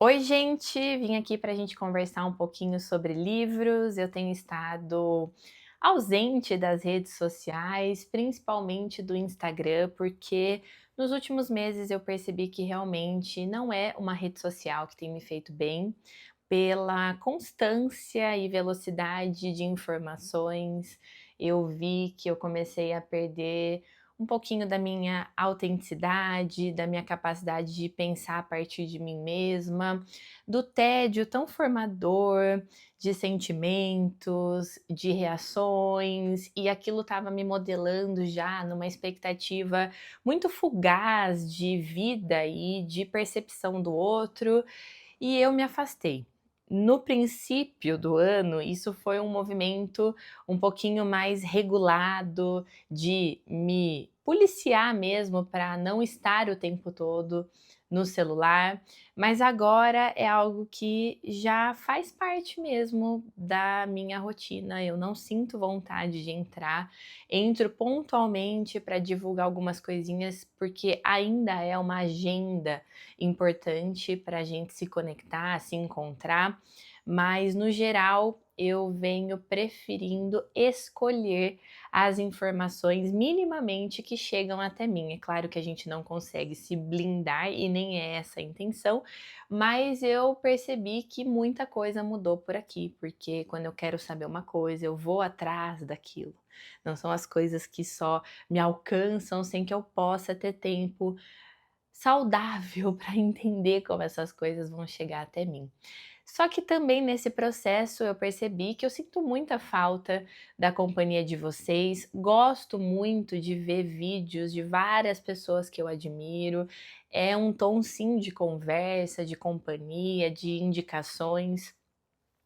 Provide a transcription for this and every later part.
Oi, gente! Vim aqui para a gente conversar um pouquinho sobre livros. Eu tenho estado ausente das redes sociais, principalmente do Instagram, porque nos últimos meses eu percebi que realmente não é uma rede social que tem me feito bem, pela constância e velocidade de informações. Eu vi que eu comecei a perder um pouquinho da minha autenticidade, da minha capacidade de pensar a partir de mim mesma, do tédio tão formador de sentimentos, de reações, e aquilo estava me modelando já numa expectativa muito fugaz de vida e de percepção do outro, e eu me afastei. No princípio do ano, isso foi um movimento um pouquinho mais regulado, de me policiar mesmo para não estar o tempo todo no celular, mas agora é algo que já faz parte mesmo da minha rotina. Eu não sinto vontade de entrar, entro pontualmente para divulgar algumas coisinhas, porque ainda é uma agenda importante para a gente se conectar, se encontrar, mas no geral eu venho preferindo escolher as informações minimamente que chegam até mim. É claro que a gente não consegue se blindar e nem é essa a intenção, mas eu percebi que muita coisa mudou por aqui, porque quando eu quero saber uma coisa, eu vou atrás daquilo. Não são as coisas que só me alcançam sem que eu possa ter tempo saudável para entender como essas coisas vão chegar até mim. Só que também nesse processo eu percebi que eu sinto muita falta da companhia de vocês, gosto muito de ver vídeos de várias pessoas que eu admiro, é um tom sim de conversa, de companhia, de indicações.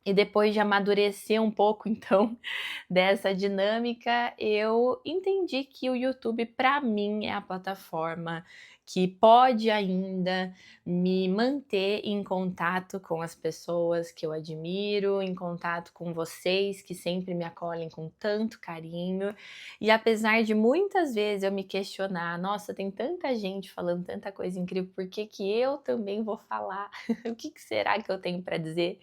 E depois de amadurecer um pouco então dessa dinâmica, eu entendi que o YouTube para mim é a plataforma que pode ainda me manter em contato com as pessoas que eu admiro, em contato com vocês que sempre me acolhem com tanto carinho. E apesar de muitas vezes eu me questionar: "Nossa, tem tanta gente falando tanta coisa incrível, por que que eu também vou falar? O que que será que eu tenho para dizer?",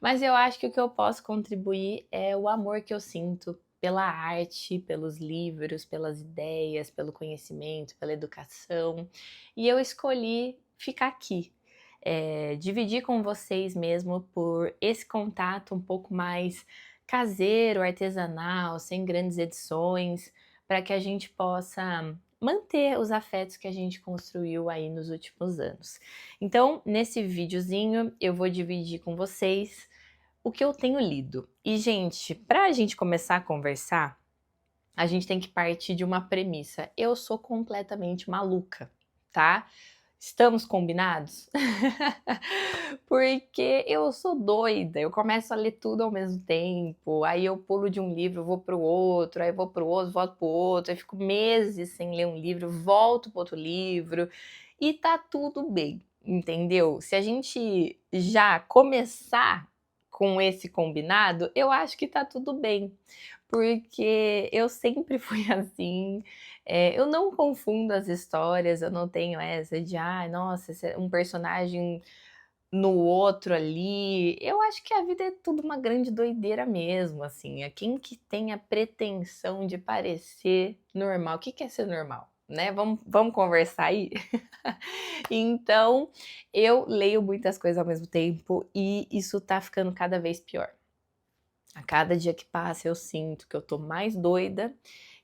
mas eu acho que o que eu posso contribuir é o amor que eu sinto pela arte, pelos livros, pelas ideias, pelo conhecimento, pela educação. E eu escolhi ficar aqui, dividir com vocês mesmo por esse contato um pouco mais caseiro, artesanal, sem grandes edições, para que a gente possa manter os afetos que a gente construiu aí nos últimos anos. Então, nesse videozinho, eu vou dividir com vocês o que eu tenho lido. E, gente, para a gente começar a conversar, a gente tem que partir de uma premissa. Eu sou completamente maluca, tá? Estamos combinados? Porque eu sou doida, eu começo a ler tudo ao mesmo tempo, aí eu pulo de um livro, vou para o outro, aí vou para o outro, volto para o outro, aí fico meses sem ler um livro, volto para outro livro, e tá tudo bem, entendeu? Se a gente já começar com esse combinado, eu acho que tá tudo bem, porque eu sempre fui assim, eu não confundo as histórias, eu não tenho essa de: "Ai, nossa, esse é um personagem no outro ali". Eu acho que a vida é tudo uma grande doideira mesmo, assim, é quem que tem a pretensão de parecer normal. O que que é ser normal, né? Vamos conversar aí? Então, eu leio muitas coisas ao mesmo tempo e isso tá ficando cada vez pior. A cada dia que passa eu sinto que eu tô mais doida,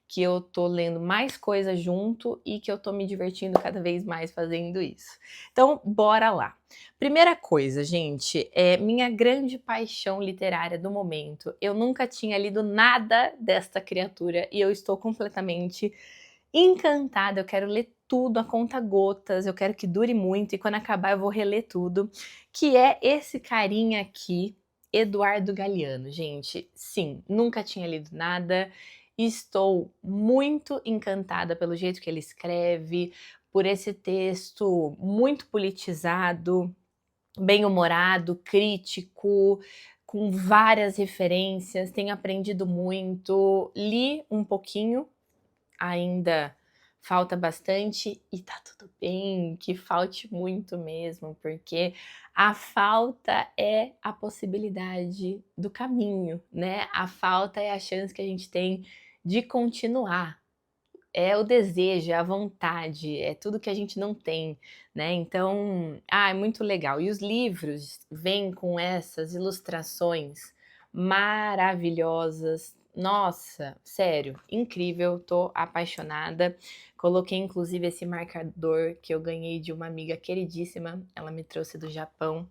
que eu tô lendo mais coisa junto e que eu tô me divertindo cada vez mais fazendo isso. Então, bora lá. Primeira coisa, gente, é minha grande paixão literária do momento. Eu nunca tinha lido nada desta criatura e eu estou completamente encantada. Eu quero ler tudo a conta gotas, eu quero que dure muito e quando acabar eu vou reler tudo, que é esse carinha aqui, Eduardo Galeano. Gente, sim, nunca tinha lido nada, estou muito encantada pelo jeito que ele escreve, por esse texto muito politizado, bem-humorado, crítico, com várias referências, tenho aprendido muito, li um pouquinho ainda falta bastante e tá tudo bem, que falte muito mesmo, porque a falta é a possibilidade do caminho, né? A falta é a chance que a gente tem de continuar. É o desejo, é a vontade, é tudo que a gente não tem, né? Então, é muito legal. E os livros vêm com essas ilustrações maravilhosas. Nossa, sério, incrível, tô apaixonada. Coloquei inclusive esse marcador que eu ganhei de uma amiga queridíssima, ela me trouxe do Japão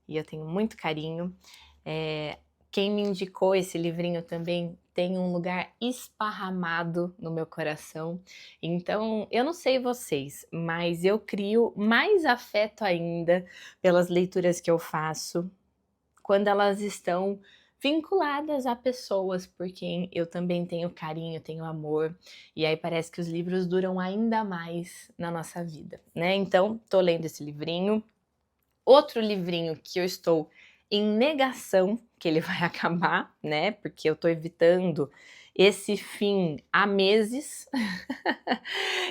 e eu tenho muito carinho. É, quem me indicou esse livrinho também tem um lugar esparramado no meu coração. Então, eu não sei vocês, mas eu crio mais afeto ainda pelas leituras que eu faço quando elas estão vinculadas a pessoas por quem eu também tenho carinho, tenho amor, e aí parece que os livros duram ainda mais na nossa vida, né? Então, tô lendo esse livrinho. Outro livrinho que eu estou em negação que ele vai acabar, né? Porque eu tô evitando esse fim há meses.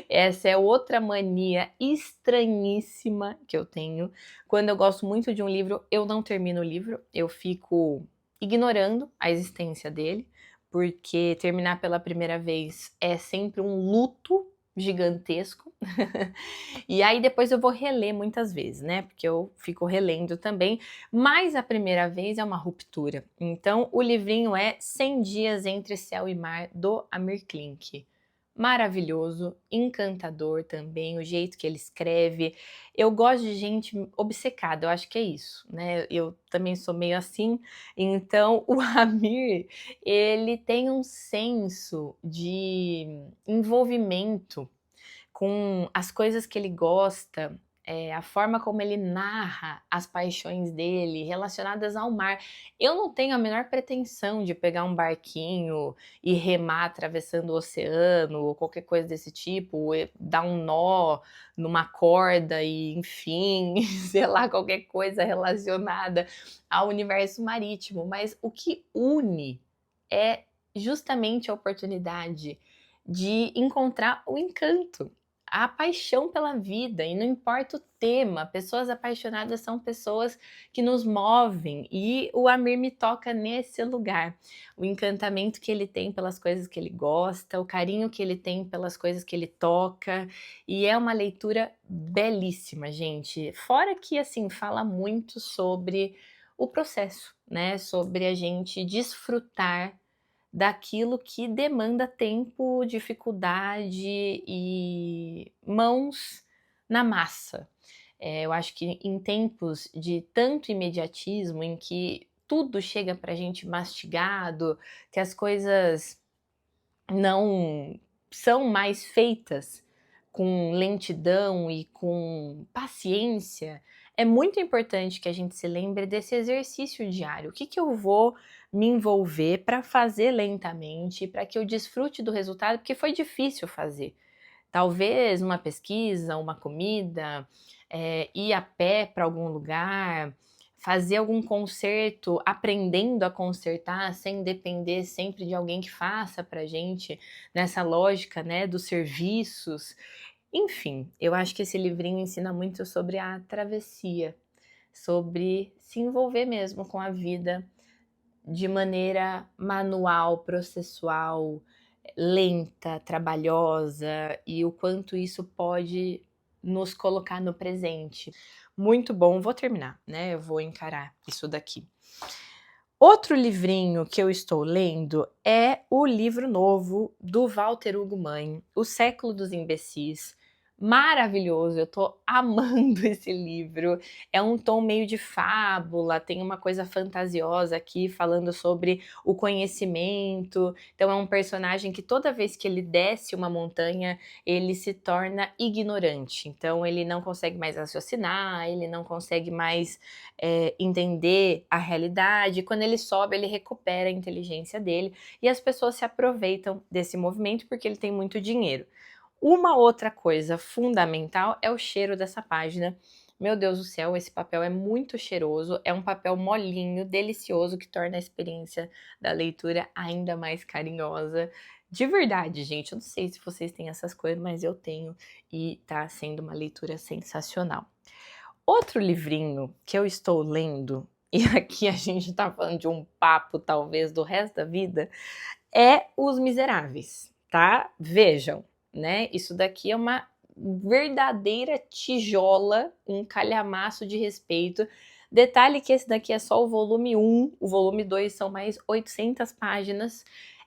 Essa é outra mania estranhíssima que eu tenho. Quando eu gosto muito de um livro, eu não termino o livro, eu fico ignorando a existência dele, porque terminar pela primeira vez é sempre um luto gigantesco. E aí depois eu vou reler muitas vezes, né? Porque eu fico relendo também, mas a primeira vez é uma ruptura. Então o livrinho é 100 Dias Entre Céu e Mar, do Amir Klink. Maravilhoso, encantador também, o jeito que ele escreve. Eu gosto de gente obcecada, eu acho que é isso, né? Eu também sou meio assim. Então o Amir, ele tem um senso de envolvimento com as coisas que ele gosta, a forma como ele narra as paixões dele relacionadas ao mar. Eu não tenho a menor pretensão de pegar um barquinho e remar atravessando o oceano ou qualquer coisa desse tipo, ou dar um nó numa corda e, enfim, sei lá, qualquer coisa relacionada ao universo marítimo. Mas o que une é justamente a oportunidade de encontrar o encanto, a paixão pela vida, e não importa o tema, pessoas apaixonadas são pessoas que nos movem, e o Amir me toca nesse lugar. O encantamento que ele tem pelas coisas que ele gosta, o carinho que ele tem pelas coisas que ele toca, e é uma leitura belíssima, gente. Fora que, assim, fala muito sobre o processo, né? Sobre a gente desfrutar daquilo que demanda tempo, dificuldade e mãos na massa. Eu acho que em tempos de tanto imediatismo, em que tudo chega pra gente mastigado, que as coisas não são mais feitas com lentidão e com paciência, é muito importante que a gente se lembre desse exercício diário. O que que eu vou me envolver para fazer lentamente, para que eu desfrute do resultado, porque foi difícil fazer. Talvez uma pesquisa, uma comida, ir a pé para algum lugar, fazer algum conserto, aprendendo a consertar sem depender sempre de alguém que faça pra gente, nessa lógica, né, dos serviços. Enfim, eu acho que esse livrinho ensina muito sobre a travessia, sobre se envolver mesmo com a vida de maneira manual, processual, lenta, trabalhosa, e o quanto isso pode nos colocar no presente. Muito bom, vou terminar, né? Eu vou encarar isso daqui. Outro livrinho que eu estou lendo é o livro novo do Walter Hugo Mãe, O Século dos Imbecis. Maravilhoso, eu tô amando esse livro. É um tom meio de fábula, tem uma coisa fantasiosa aqui falando sobre o conhecimento. Então é um personagem que toda vez que ele desce uma montanha, ele se torna ignorante. Então ele não consegue mais raciocinar, ele não consegue mais entender a realidade. Quando ele sobe, ele recupera a inteligência dele e as pessoas se aproveitam desse movimento porque ele tem muito dinheiro. Uma outra coisa fundamental é o cheiro dessa página. Meu Deus do céu, esse papel é muito cheiroso, é um papel molinho, delicioso, que torna a experiência da leitura ainda mais carinhosa. De verdade, gente, eu não sei se vocês têm essas coisas, mas eu tenho e tá sendo uma leitura sensacional. Outro livrinho que eu estou lendo, e aqui a gente tá falando de um papo talvez do resto da vida, é Os Miseráveis, tá? Vejam, né? Isso daqui é uma verdadeira tijola, um calhamaço de respeito. Detalhe que esse daqui é só o volume 1, o volume 2 são mais 800 páginas.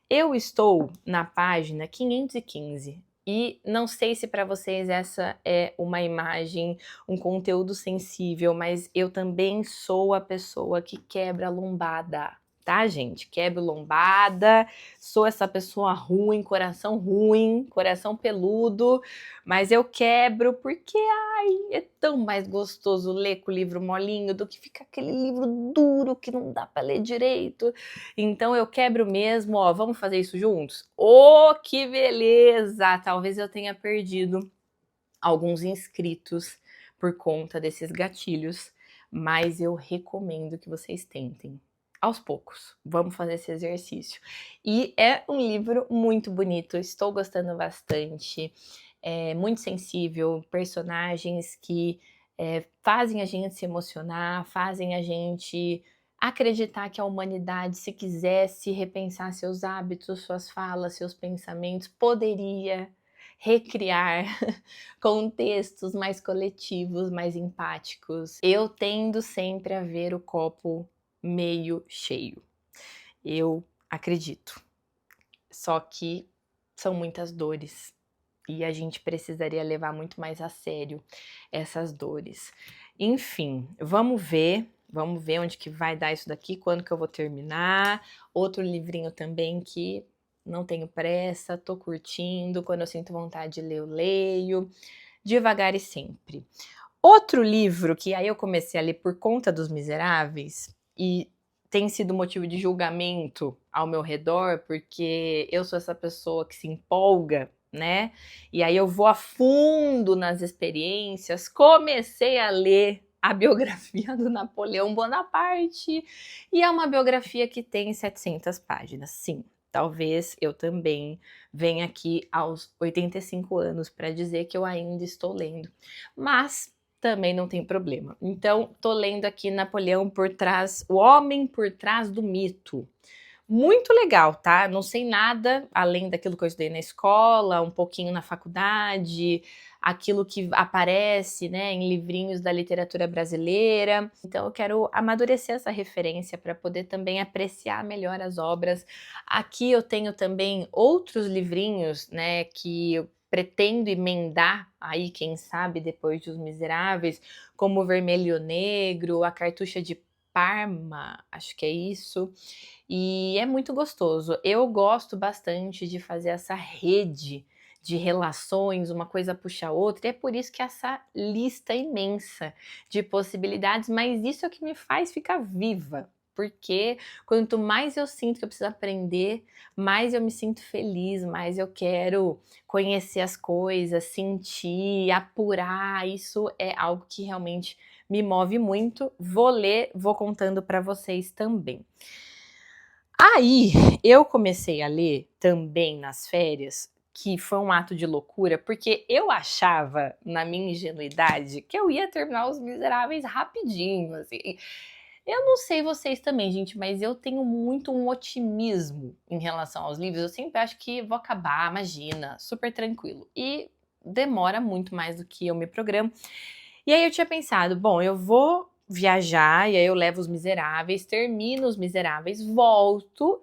Eu estou na página 515 e não sei se para vocês essa é uma imagem, um conteúdo sensível, mas eu também sou a pessoa que quebra a lombada, tá, gente? Quebro lombada, sou essa pessoa ruim, coração peludo, mas eu quebro porque, ai, é tão mais gostoso ler com o livro molinho do que ficar aquele livro duro que não dá para ler direito. Então eu quebro mesmo, ó, vamos fazer isso juntos? Oh, que beleza! Talvez eu tenha perdido alguns inscritos por conta desses gatilhos, mas eu recomendo que vocês tentem. Aos poucos, vamos fazer esse exercício. E é um livro muito bonito, estou gostando bastante, é muito sensível, personagens que fazem a gente se emocionar, fazem a gente acreditar que a humanidade, se quisesse repensar seus hábitos, suas falas, seus pensamentos, poderia recriar contextos mais coletivos, mais empáticos. Eu tendo sempre a ver o copo meio cheio. Eu acredito. Só que são muitas dores e a gente precisaria levar muito mais a sério essas dores. Enfim, vamos ver onde que vai dar isso daqui, quando que eu vou terminar. Outro livrinho também que não tenho pressa, tô curtindo, quando eu sinto vontade de ler, eu leio, devagar e sempre. Outro livro que aí eu comecei a ler por conta dos Miseráveis e tem sido motivo de julgamento ao meu redor, porque eu sou essa pessoa que se empolga, né? E aí eu vou a fundo nas experiências, comecei a ler a biografia do Napoleão Bonaparte, e é uma biografia que tem 700 páginas, sim. Talvez eu também venha aqui aos 85 anos para dizer que eu ainda estou lendo. Mas também não tem problema. Então, tô lendo aqui Napoleão por trás, O Homem por Trás do Mito. Muito legal, tá? Não sei nada além daquilo que eu estudei na escola, um pouquinho na faculdade, aquilo que aparece, né, em livrinhos da literatura brasileira. Então eu quero amadurecer essa referência para poder também apreciar melhor as obras. Aqui eu tenho também outros livrinhos, né, que eu pretendo emendar aí, quem sabe, depois de Os Miseráveis, como O Vermelho e o Negro, A Cartucha de Parma, acho que é isso. E é muito gostoso. Eu gosto bastante de fazer essa rede de relações, uma coisa puxa a outra, e é por isso que essa lista imensa de possibilidades, mas isso é o que me faz ficar viva. Porque quanto mais eu sinto que eu preciso aprender, mais eu me sinto feliz, mais eu quero conhecer as coisas, sentir, apurar. Isso é algo que realmente me move muito. Vou ler, vou contando para vocês também. Aí, eu comecei a ler também nas férias, que foi um ato de loucura, porque eu achava, na minha ingenuidade, que eu ia terminar Os Miseráveis rapidinho, assim. Eu não sei vocês também, gente, mas eu tenho muito um otimismo em relação aos livros. Eu sempre acho que vou acabar, imagina, super tranquilo. E demora muito mais do que eu me programo. E aí eu tinha pensado, bom, eu vou viajar, e aí eu levo Os Miseráveis, termino Os Miseráveis, volto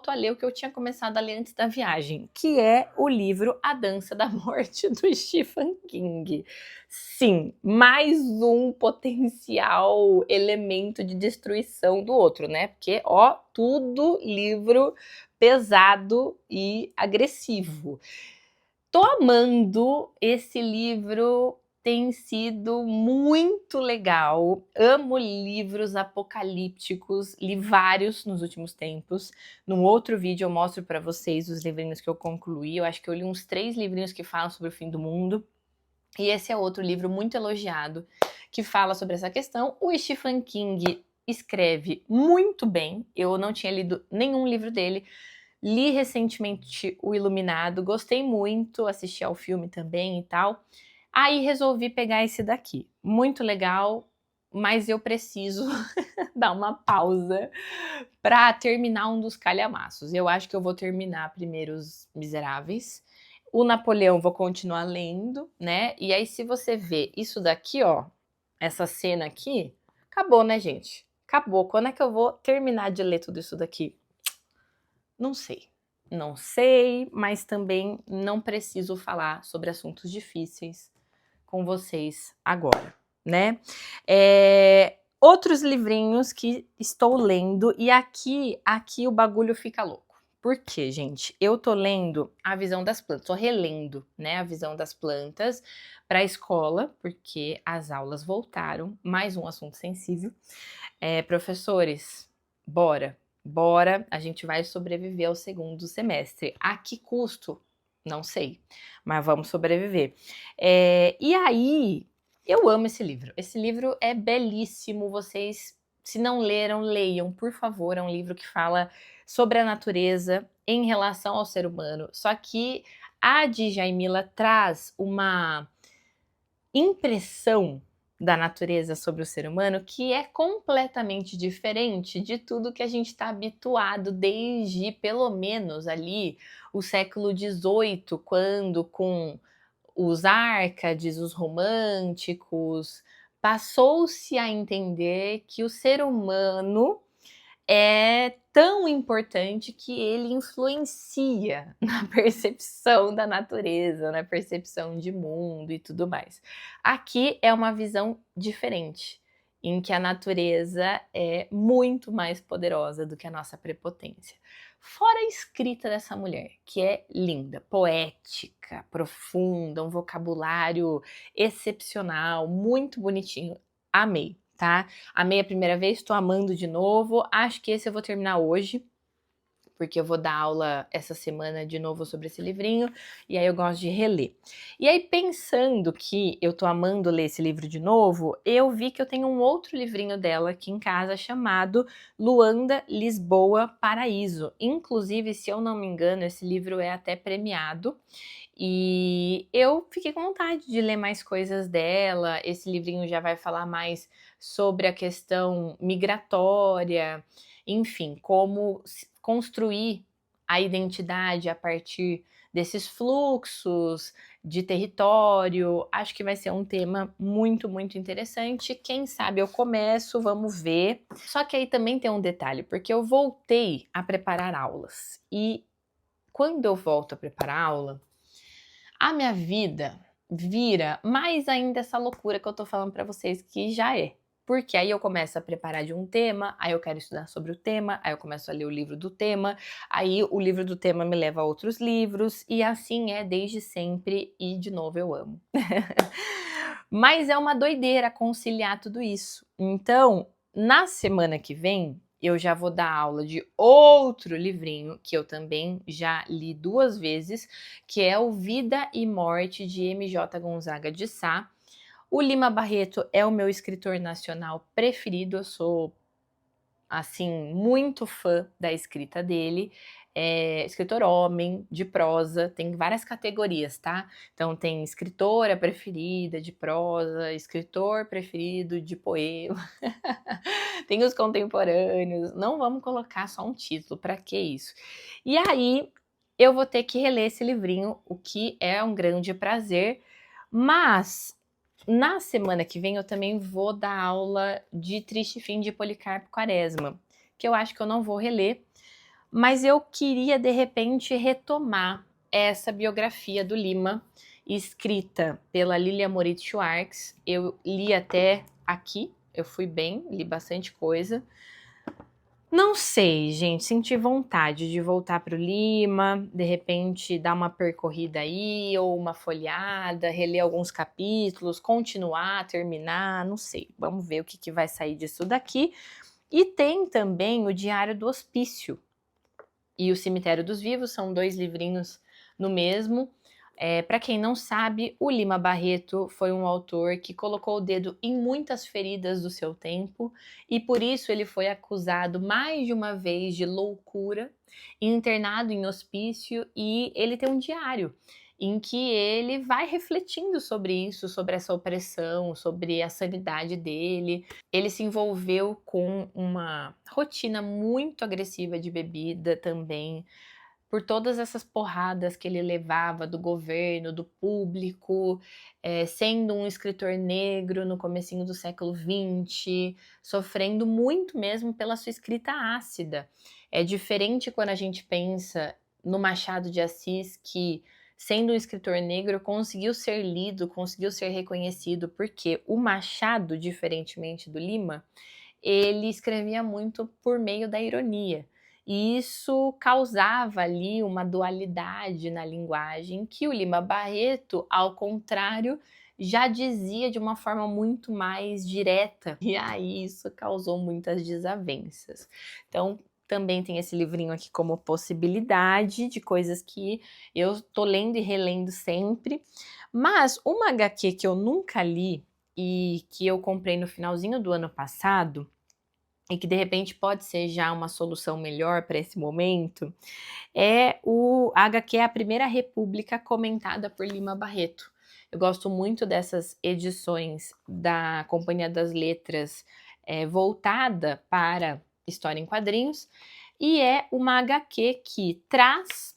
a ler o que eu tinha começado a ler antes da viagem, que é o livro A Dança da Morte, do Stephen King. Sim, mais um potencial elemento de destruição do outro, né? Porque, ó, tudo livro pesado e agressivo. Tô amando esse livro, tem sido muito legal. Amo livros apocalípticos, li vários nos últimos tempos. Num outro vídeo eu mostro para vocês os livrinhos que eu concluí. Eu acho que eu li uns 3 livrinhos que falam sobre o fim do mundo. E esse é outro livro muito elogiado que fala sobre essa questão. O Stephen King escreve muito bem. Eu não tinha lido nenhum livro dele. Li recentemente O Iluminado, gostei muito, assisti ao filme também e tal. Aí resolvi pegar esse daqui. Muito legal, mas eu preciso dar uma pausa para terminar um dos calhamaços. Eu acho que eu vou terminar primeiro Os Miseráveis. O Napoleão vou continuar lendo, né? E aí, se você vê isso daqui, ó, essa cena aqui, acabou, né, gente? Acabou. Quando é que eu vou terminar de ler tudo isso daqui? Não sei. Não sei, mas também não preciso falar sobre assuntos difíceis com vocês agora, né? Outros livrinhos que estou lendo, e aqui o bagulho fica louco. Por quê, gente? Eu tô lendo A Visão das Plantas, tô relendo, né, A Visão das Plantas para a escola, porque as aulas voltaram, mais um assunto sensível. Professores, bora, a gente vai sobreviver ao segundo semestre. A que custo? Não sei, mas vamos sobreviver. E aí, eu amo esse livro. Esse livro é belíssimo. Vocês, se não leram, leiam, por favor. É um livro que fala sobre a natureza em relação ao ser humano. Só que a Djamila traz uma impressão da natureza sobre o ser humano que é completamente diferente de tudo que a gente está habituado desde pelo menos ali o século XVIII, quando com os árcades, os românticos, passou-se a entender que o ser humano é tão importante que ele influencia na percepção da natureza, na percepção de mundo e tudo mais. Aqui é uma visão diferente, em que a natureza é muito mais poderosa do que a nossa prepotência. Fora a escrita dessa mulher, que é linda, poética, profunda, um vocabulário excepcional, muito bonitinho. Amei, tá? Amei a primeira vez, tô amando de novo. Acho que esse eu vou terminar hoje, porque eu vou dar aula essa semana de novo sobre esse livrinho, e aí eu gosto de reler. E aí, pensando que eu tô amando ler esse livro de novo, eu vi que eu tenho um outro livrinho dela aqui em casa chamado Luanda, Lisboa, Paraíso. Inclusive, se eu não me engano, esse livro é até premiado. E eu fiquei com vontade de ler mais coisas dela. Esse livrinho já vai falar mais sobre a questão migratória, enfim, como construir a identidade a partir desses fluxos de território. Acho que vai ser um tema muito, muito interessante. Quem sabe eu começo, vamos ver. Só que aí também tem um detalhe, porque eu voltei a preparar aulas. E quando eu volto a preparar aula, a minha vida vira mais ainda essa loucura que eu tô falando pra vocês que já é. Porque aí eu começo a preparar de um tema, aí eu quero estudar sobre o tema, aí eu começo a ler o livro do tema, aí o livro do tema me leva a outros livros, e assim é desde sempre, e de novo eu amo. Mas é uma doideira conciliar tudo isso. Então, na semana que vem, eu já vou dar aula de outro livrinho que eu também já li 2 vezes, que é o Vida e Morte de M.J. Gonzaga de Sá. O Lima Barreto é o meu escritor nacional preferido, eu sou, assim, muito fã da escrita dele. É escritor homem, de prosa, tem várias categorias, tá? Então tem escritora preferida de prosa, escritor preferido de poema, tem os contemporâneos, não vamos colocar só um título, pra que isso? E aí, eu vou ter que reler esse livrinho, o que é um grande prazer, mas na semana que vem eu também vou dar aula de Triste Fim de Policarpo Quaresma, que eu acho que eu não vou reler, mas eu queria de repente retomar essa biografia do Lima, escrita pela Lilia Moritz Schwartz. Eu li até aqui, eu fui bem, li bastante coisa. Não sei, gente, senti vontade de voltar pro Lima, de repente dar uma percorrida aí, ou uma folheada, reler alguns capítulos, continuar, terminar, não sei. Vamos ver o que vai sair disso daqui. E tem também o Diário do Hospício e o Cemitério dos Vivos, são 2 livrinhos no mesmo. Para quem não sabe, o Lima Barreto foi um autor que colocou o dedo em muitas feridas do seu tempo e por isso ele foi acusado mais de uma vez de loucura, internado em hospício, e ele tem um diário em que ele vai refletindo sobre isso, sobre essa opressão, sobre a sanidade dele. Ele se envolveu com uma rotina muito agressiva de bebida também, por todas essas porradas que ele levava do governo, do público, sendo um escritor negro no comecinho do século XX, sofrendo muito mesmo pela sua escrita ácida. É diferente quando a gente pensa no Machado de Assis, que, sendo um escritor negro, conseguiu ser lido, conseguiu ser reconhecido, porque o Machado, diferentemente do Lima, ele escrevia muito por meio da ironia. E isso causava ali uma dualidade na linguagem que o Lima Barreto, ao contrário, já dizia de uma forma muito mais direta. E aí isso causou muitas desavenças. Então, também tem esse livrinho aqui como possibilidade de coisas que eu tô lendo e relendo sempre. Mas uma HQ que eu nunca li e que eu comprei no finalzinho do ano passado, e que de repente pode ser já uma solução melhor para esse momento, é o HQ A Primeira República, comentada por Lima Barreto. Eu gosto muito dessas edições da Companhia das Letras, voltada para história em quadrinhos, e é uma HQ que traz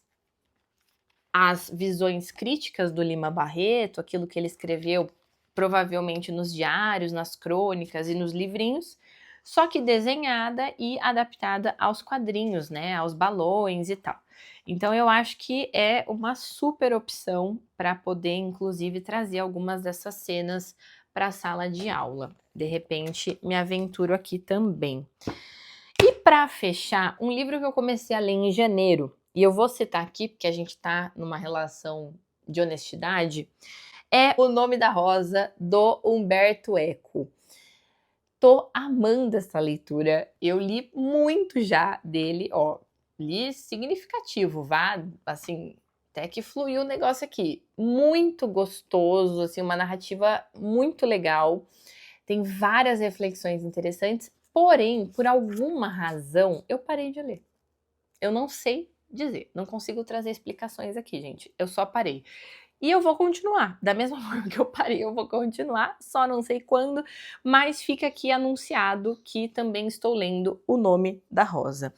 as visões críticas do Lima Barreto, aquilo que ele escreveu provavelmente nos diários, nas crônicas e nos livrinhos, só que desenhada e adaptada aos quadrinhos, né, aos balões e tal. Então eu acho que é uma super opção para poder, inclusive, trazer algumas dessas cenas para a sala de aula. De repente, me aventuro aqui também. E para fechar, um livro que eu comecei a ler em janeiro, e eu vou citar aqui porque a gente está numa relação de honestidade, é O Nome da Rosa, do Umberto Eco. Tô amando essa leitura, eu li muito já dele, ó, li significativo, assim, até que fluiu o negócio aqui. Muito gostoso, assim, uma narrativa muito legal, tem várias reflexões interessantes, porém, por alguma razão, eu parei de ler. Eu não sei dizer, não consigo trazer explicações aqui, gente, eu só parei. E eu vou continuar, da mesma forma que eu parei, eu vou continuar, só não sei quando, mas fica aqui anunciado que também estou lendo O Nome da Rosa.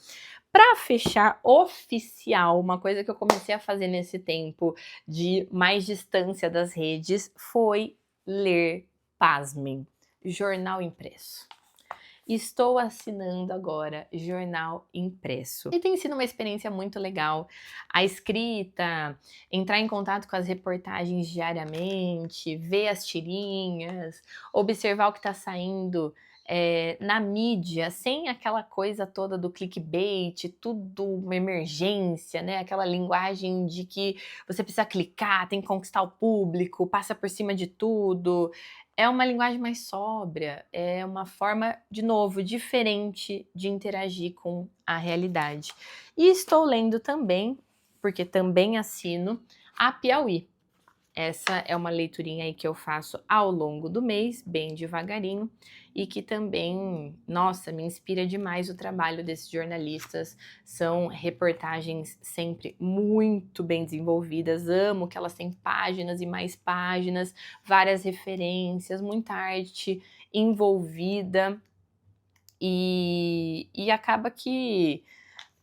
Para fechar oficial, uma coisa que eu comecei a fazer nesse tempo de mais distância das redes foi ler, pasmem, jornal impresso. Estou assinando agora jornal impresso. E tem sido uma experiência muito legal. A escrita, entrar em contato com as reportagens diariamente, ver as tirinhas, observar o que está saindo na mídia, sem aquela coisa toda do clickbait, tudo uma emergência, né? Aquela linguagem de que você precisa clicar, tem que conquistar o público, passa por cima de tudo. É uma linguagem mais sóbria, é uma forma, de novo, diferente de interagir com a realidade. E estou lendo também, porque também assino, a Piauí. Essa é uma leiturinha aí que eu faço ao longo do mês, bem devagarinho, e que também, nossa, me inspira demais o trabalho desses jornalistas. São reportagens sempre muito bem desenvolvidas, amo que elas têm páginas e mais páginas, várias referências, muita arte envolvida, e acaba que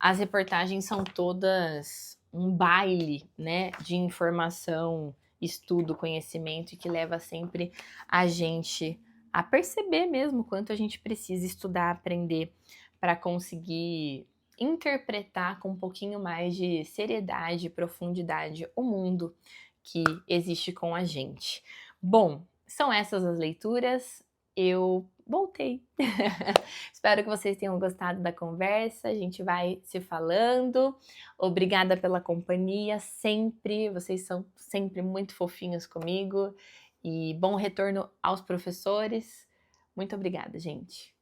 as reportagens são todas um baile, né, de informação, estudo, conhecimento, e que leva sempre a gente a perceber mesmo o quanto a gente precisa estudar, aprender para conseguir interpretar com um pouquinho mais de seriedade e profundidade o mundo que existe com a gente. Bom, são essas as leituras. Eu voltei. Espero que vocês tenham gostado da conversa. A gente vai se falando. Obrigada pela companhia sempre. Vocês são sempre muito fofinhos comigo. E bom retorno aos professores. Muito obrigada, gente.